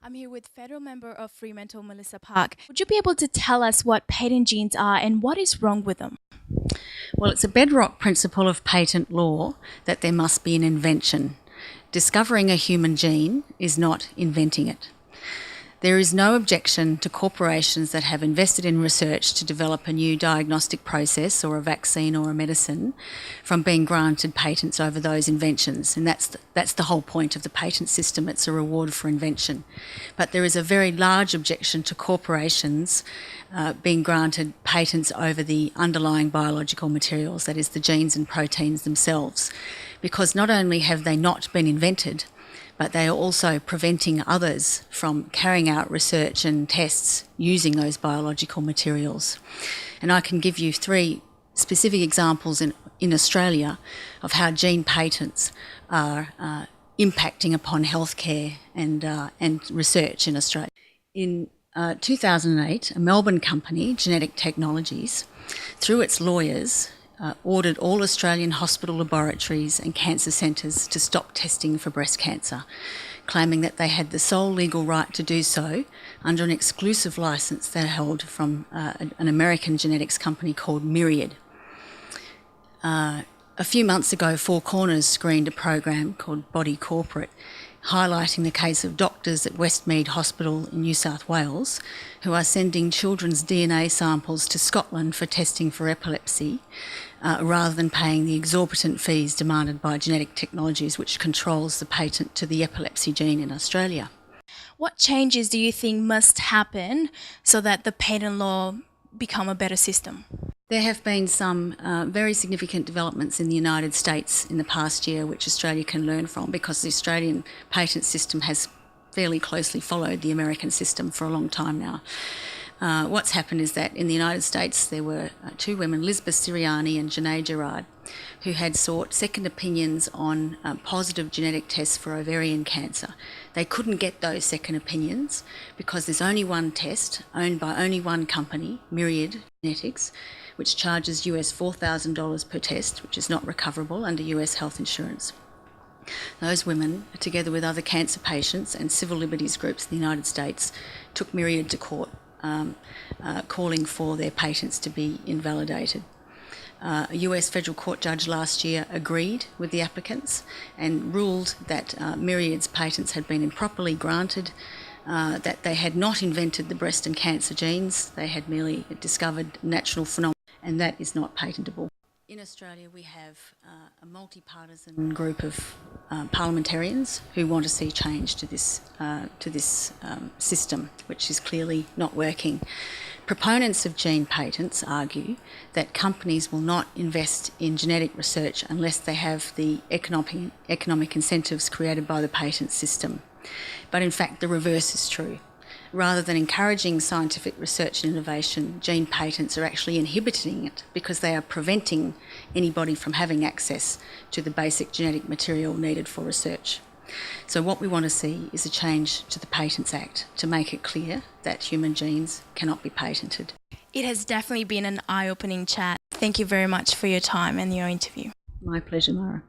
I'm here with federal member of Fremantle, Melissa Parke. Would you be able to tell us what patent genes are and what is wrong with them? Well, it's a bedrock principle of patent law that there must be an invention. Discovering a human gene is not inventing it. There is no objection to corporations that have invested in research to develop a new diagnostic process or a vaccine or a medicine from being granted patents over those inventions. And that's the whole point of the patent system. It's a reward for invention. But there is a very large objection to corporations being granted patents over the underlying biological materials, that is the genes and proteins themselves, because not only have they not been invented, but they are also preventing others from carrying out research and tests using those biological materials. And I can give you three specific examples in Australia of how gene patents are impacting upon healthcare and research in Australia. In 2008, a Melbourne company, Genetic Technologies, through its lawyers, ordered all Australian hospital laboratories and cancer centres to stop testing for breast cancer, claiming that they had the sole legal right to do so under an exclusive licence they held from an American genetics company called Myriad. A few months ago, Four Corners screened a program called Body Corporate, highlighting the case of doctors at Westmead Hospital in New South Wales who are sending children's DNA samples to Scotland for testing for epilepsy rather than paying the exorbitant fees demanded by Genetic Technologies, which controls the patent to the epilepsy gene in Australia. What changes do you think must happen so that the patent law become a better system? There have been some very significant developments in the United States in the past year which Australia can learn from, because the Australian patent system has fairly closely followed the American system for a long time now. What's happened is that in the United States there were two women, Elizabeth Siriani and Janae Gerard, who had sought second opinions on positive genetic tests for ovarian cancer. They couldn't get those second opinions because there's only one test owned by only one company, Myriad Genetics, which charges US $4,000 per test, which is not recoverable under US health insurance. Those women, together with other cancer patients and civil liberties groups in the United States, took Myriad to court, calling for their patents to be invalidated. A US federal court judge last year agreed with the applicants and ruled that Myriad's patents had been improperly granted, that they had not invented the breast and cancer genes, they had merely discovered natural phenomena, and that is not patentable. In Australia, we have a multi-partisan group of parliamentarians who want to see change to this system, which is clearly not working. Proponents of gene patents argue that companies will not invest in genetic research unless they have the economic incentives created by the patent system. But in fact, the reverse is true. Rather than encouraging scientific research and innovation, gene patents are actually inhibiting it because they are preventing anybody from having access to the basic genetic material needed for research. So what we want to see is a change to the Patents Act to make it clear that human genes cannot be patented. It has definitely been an eye-opening chat. Thank you very much for your time and your interview. My pleasure, Mara.